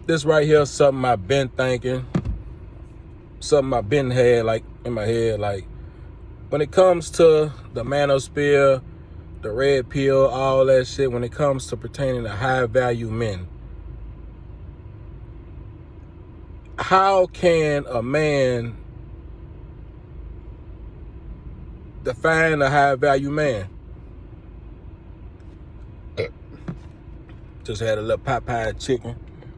This right here is something I've been thinking, something I've been had like in my head. Like when it comes to the manosphere, the red pill, all that shit, when it comes to pertaining to high value men, how can a man define a high value man? Just had a little Popeye chicken,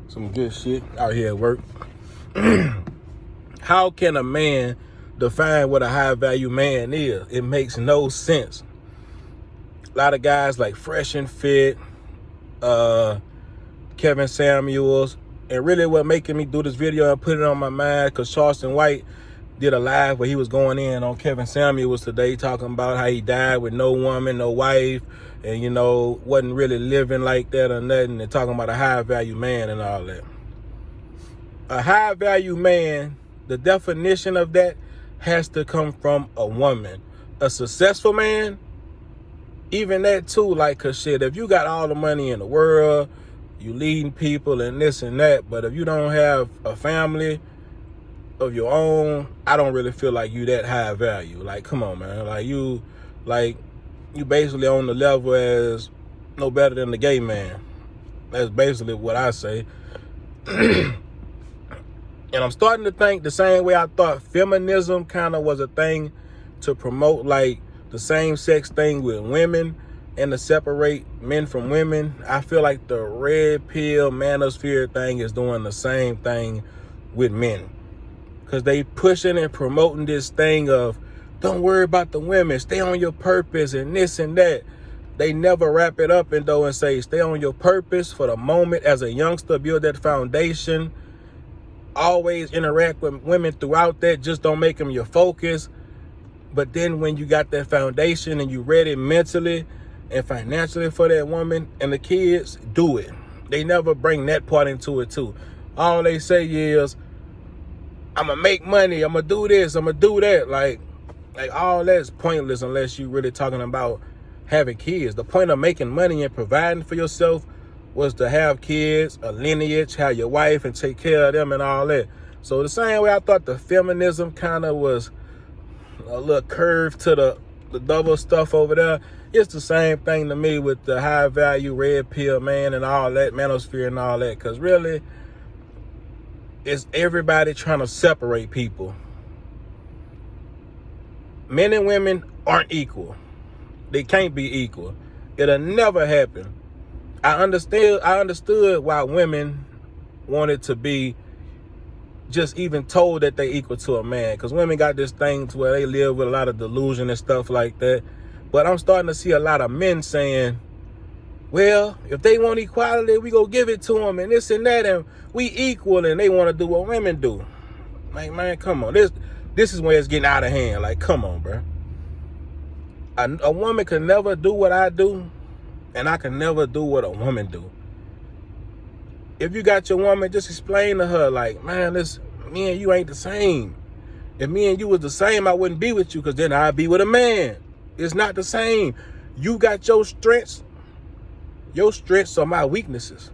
some good shit out here at work. How can a man define what a high value man is? It makes no sense. A lot of guys like Fresh and Fit, Kevin Samuels, and really what making me do this video and put it on my mind, because Charleston White did a live where he was going in on Kevin Samuels today, talking about how he died with no woman, no wife, and wasn't really living like that or nothing, and talking about a high value man and all that. A high value man, the definition of that has to come from a woman. A successful man, even that too, like, cause shit, if you got all the money in the world, you leading people and this and that, but if you don't have a family of your own, I don't really feel like you that high value. Like, come on, man. You basically on the level as no better than the gay man. That's basically what I say. And I'm starting to think the same way I thought feminism kind of was a thing to promote like the same sex thing with women and to separate men from women. I feel like the red pill manosphere thing is doing the same thing with men. Because they pushing and promoting this thing of don't worry about the women, stay on your purpose and this and that. They never wrap it up and say stay on your purpose for the moment as a youngster, build that foundation. Always interact with women throughout that. Just don't make them your focus. But then when you got that foundation and you ready mentally and financially for that woman and the kids, do it. They never bring that part into it too. All they say is, I'm going to make money. I'm going to do this. I'm going to do that. Like all that's pointless unless you really talking about having kids. The point of making money and providing for yourself was to have kids, a lineage, have your wife and take care of them and all that. So the same way I thought the feminism kind of was a little curve to the double stuff over there, it's the same thing to me with the high value red pill man and all that, manosphere and all that. Because really, it's everybody trying to separate people. Men and women aren't equal. They can't be equal. It'll never happen. I understood why women wanted to be just even told that they equal to a man, because women got this thing to where they live with a lot of delusion and stuff like that. But I'm starting to see a lot of men saying, well, if they want equality, we go give it to them and this and that, and we equal, and they want to do what women do. Like, man, come on. This is where it's getting out of hand. Like, come on, bro. A woman can never do what I do, and I can never do what a woman do. If you got your woman, just explain to her, like, man, me and you ain't the same. If me and you was the same, I wouldn't be with you, because then I'd be with a man. It's not the same. You got your strengths. Your strengths are my weaknesses.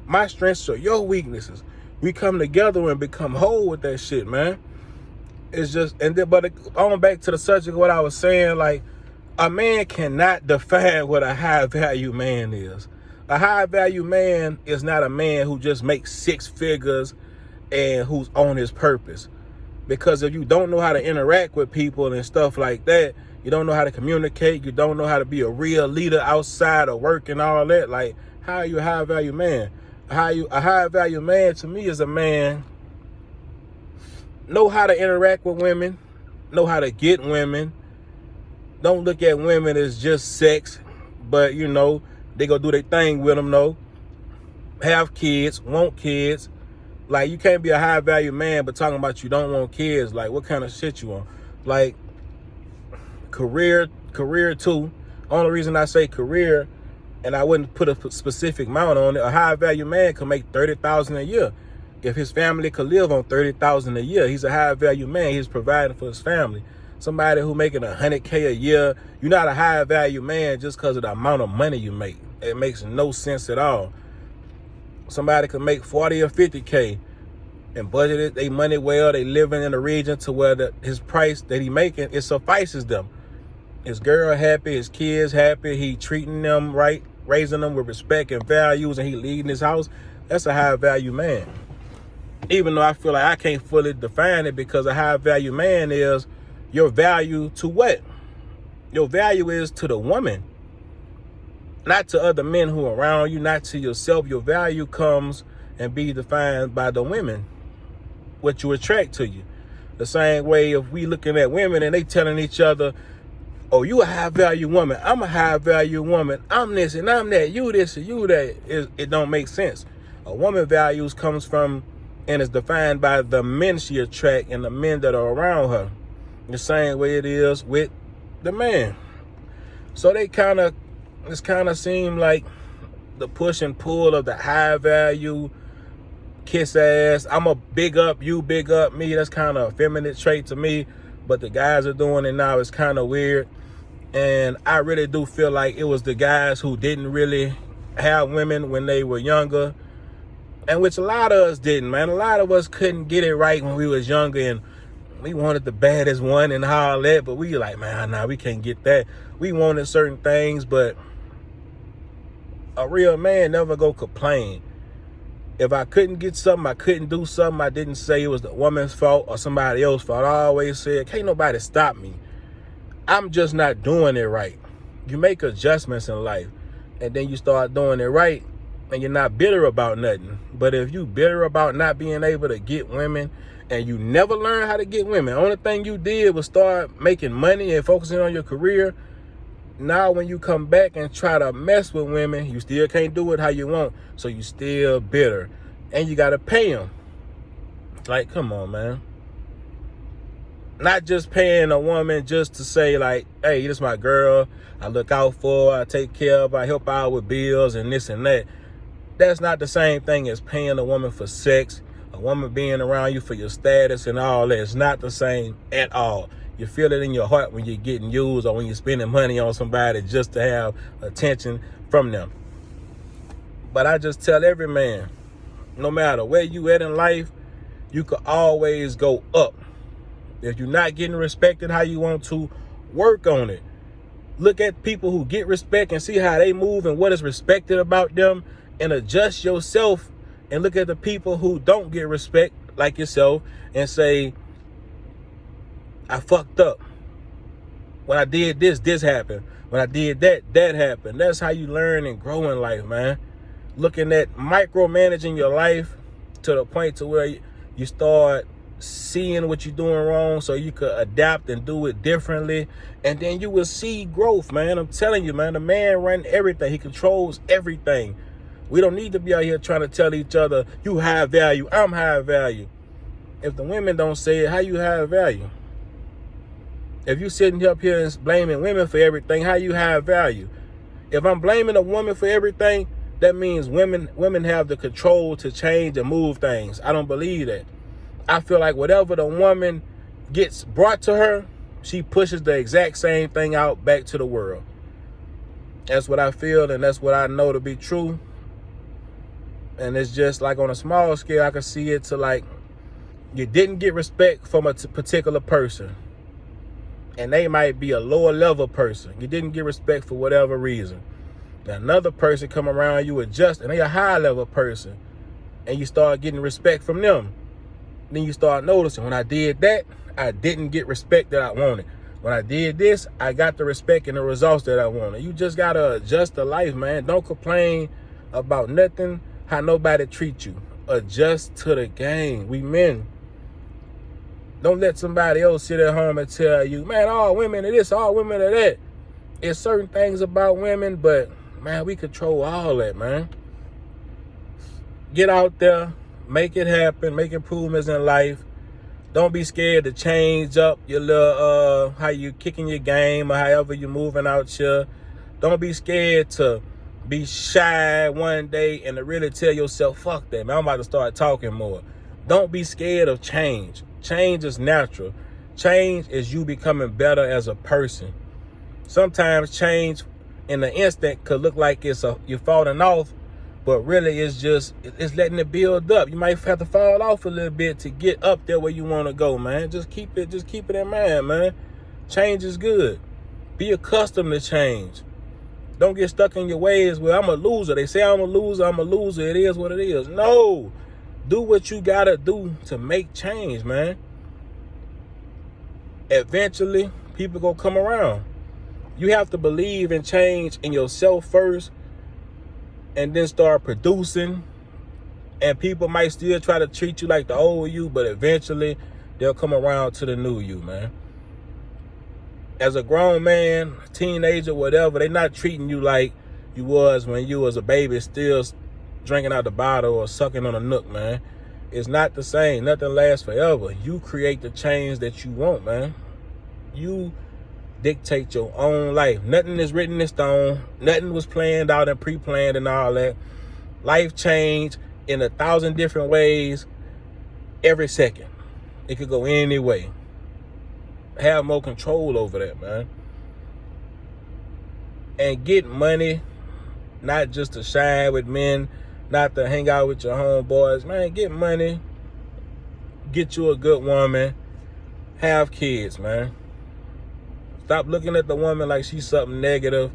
My strengths are your weaknesses. We come together and become whole with that shit, man. It's just, but on back to the subject of what I was saying, like, a man cannot define what a high value man is. A high value man is not a man who just makes six figures and who's on his purpose. Because if you don't know how to interact with people and stuff like that, you don't know how to communicate, you don't know how to be a real leader outside of work and all that, like, how are you a high value man? A high value man to me is a man know how to interact with women, know how to get women. Don't look at women as just sex, but they go do their thing with them, though. Have kids, want kids. Like, you can't be a high value man but talking about you don't want kids. Like, what kind of shit you want? Like, career too. Only reason I say career, and I wouldn't put a specific amount on it, a high value man can make $30,000 a year. If his family could live on $30,000 a year, he's a high value man. He's providing for his family. Somebody who making $100K a year, you're not a high value man just because of the amount of money you make. It makes no sense at all. Somebody could make 40 or 50K and budgeted their money well. They living in a region to where his price that he making, it suffices them. His girl happy, his kids happy, he treating them right, raising them with respect and values, and he leading his house. That's a high value man. Even though I feel like I can't fully define it, because a high value man is your value to what? Your value is to the woman, not to other men who are around you, not to yourself. Your value comes and be defined by the women, what you attract to you. The same way if we looking at women and they telling each other, oh, you a high value woman, I'm a high value woman, I'm this and I'm that, you this and you that, it don't make sense. A woman values comes from and is defined by the men she attract and the men that are around her. The same way it is with the man. So it's kind of seem like the push and pull of the high value, kiss ass, I'm a big up, you big up me. That's kind of a feminine trait to me, but the guys are doing it now. It's kind of weird. And I really do feel like it was the guys who didn't really have women when they were younger, and which a lot of us didn't, man. A lot of us couldn't get it right when we was younger, and we wanted the baddest one and all that, but we like, man, nah, we can't get that. We wanted certain things, but a real man never go complain. If I couldn't get something, I couldn't do something, I didn't say it was the woman's fault or somebody else's fault. I always said, can't nobody stop me. I'm just not doing it right. You make adjustments in life, and then you start doing it right, and you're not bitter about nothing. But if you bitter about not being able to get women, and you never learn how to get women, only thing you did was start making money and focusing on your career. Now when you come back and try to mess with women, you still can't do it how you want, so you still bitter, and you gotta pay them. Like, come on, man. Not just paying a woman just to say like, hey, this is my girl, I look out for her, I take care of her, I help out with bills and this and that. That's not the same thing as paying a woman for sex, a woman being around you for your status and all that. It's not the same at all. You feel it in your heart when you're getting used or when you're spending money on somebody just to have attention from them. But I just tell every man, no matter where you at in life, you could always go up. If you're not getting respected how you want to, work on it. Look at people who get respect and see how they move and what is respected about them, and adjust yourself. And look at the people who don't get respect like yourself and say, I fucked up. When I did this, this happened. When I did that, that happened. That's how you learn and grow in life, man. Looking at micromanaging your life to the point to where you start seeing what you're doing wrong so you could adapt and do it differently, and then you will see growth, man. I'm telling you, man, the man runs everything. He controls everything. We don't need to be out here trying to tell each other, you high value, I'm high value. If the women don't say it, how you high value? If you sitting up here and blaming women for everything, how you high value? If I'm blaming a woman for everything, that means women have the control to change and move things. I don't believe that. I feel like whatever the woman gets brought to her, she pushes the exact same thing out back to the world. That's what I feel, and that's what I know to be true. And it's just like on a small scale, I can see it to like, you didn't get respect from a particular person, and they might be a lower level person. You didn't get respect for whatever reason. Now another person come around, you adjust, and they a high level person, and you start getting respect from them. Then you start noticing, when I did that, I didn't get respect that I wanted. When I did this, I got the respect and the results that I wanted. You just got to adjust to life, man. Don't complain about nothing, how nobody treats you. Adjust to the game. We men. Don't let somebody else sit at home and tell you, man, all women are this, all women are that. It's certain things about women, but, man, we control all that, man. Get out there. Make it happen. Make improvements in life. Don't be scared to change up your little, how you kicking your game or however you moving out here. Don't be scared to be shy one day and to really tell yourself, fuck that, man, I'm about to start talking more. Don't be scared of change. Change is natural. Change is you becoming better as a person. Sometimes change in the instant could look like you're falling off, But really, it's letting it build up. You might have to fall off a little bit to get up there where you want to go, man. Just keep it in mind, man. Change is good. Be accustomed to change. Don't get stuck in your ways where I'm a loser. They say I'm a loser. It is what it is. No. Do what you gotta do to make change, man. Eventually, people gonna come around. You have to believe in change in yourself first, and then start producing. And people might still try to treat you like the old you, but eventually they'll come around to the new you, man. As a grown man, teenager, whatever, they not treating you like you was when you was a baby, still drinking out the bottle or sucking on a nook, man. It's not the same. Nothing lasts forever. You create the change that you want, man. You dictate your own life. Nothing is written in stone. Nothing was planned out and pre-planned and all that. Life change in 1,000 different ways every second. It could go any way. Have more control over that, man. And get money, not just to shine with men, not to hang out with your homeboys. Man, get money. Get you a good woman. Have kids, man. Stop looking at the woman like she's something negative,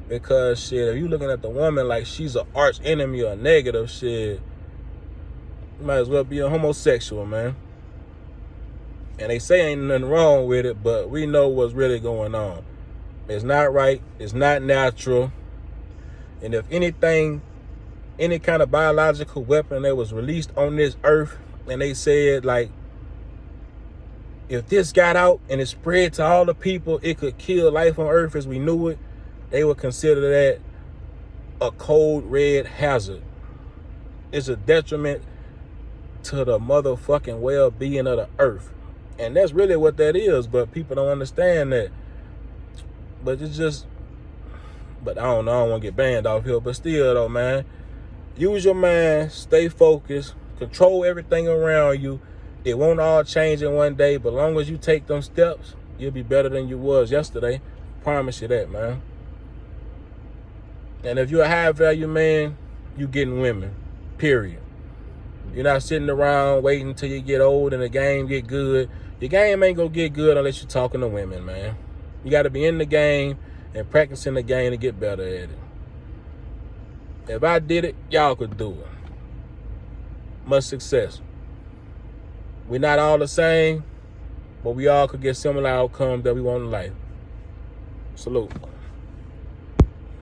because shit, if you looking at the woman like she's an arch enemy or negative, shit, you might as well be a homosexual, man. And they say ain't nothing wrong with it, but we know what's really going on. It's not right. It's not natural. And if anything, any kind of biological weapon that was released on this earth, and they said, like, if this got out and it spread to all the people, it could kill life on earth as we knew it, they would consider that a code red hazard. It's a detriment to the motherfucking well-being of the earth. And that's really what that is, but people don't understand that. But it's just, but I don't know, I don't want to get banned off here, but still though, man, use your mind, stay focused, control everything around you. It won't all change in one day, but as long as you take them steps, you'll be better than you was yesterday. Promise you that, man. And if you're a high value man, you getting women, period. You're not sitting around waiting until you get old and the game get good. Your game ain't gonna get good unless you're talking to women, man. You gotta be in the game and practicing the game to get better at it. If I did it, y'all could do it. Much success. We're not all the same, but we all could get similar outcomes that we want in life. Salute.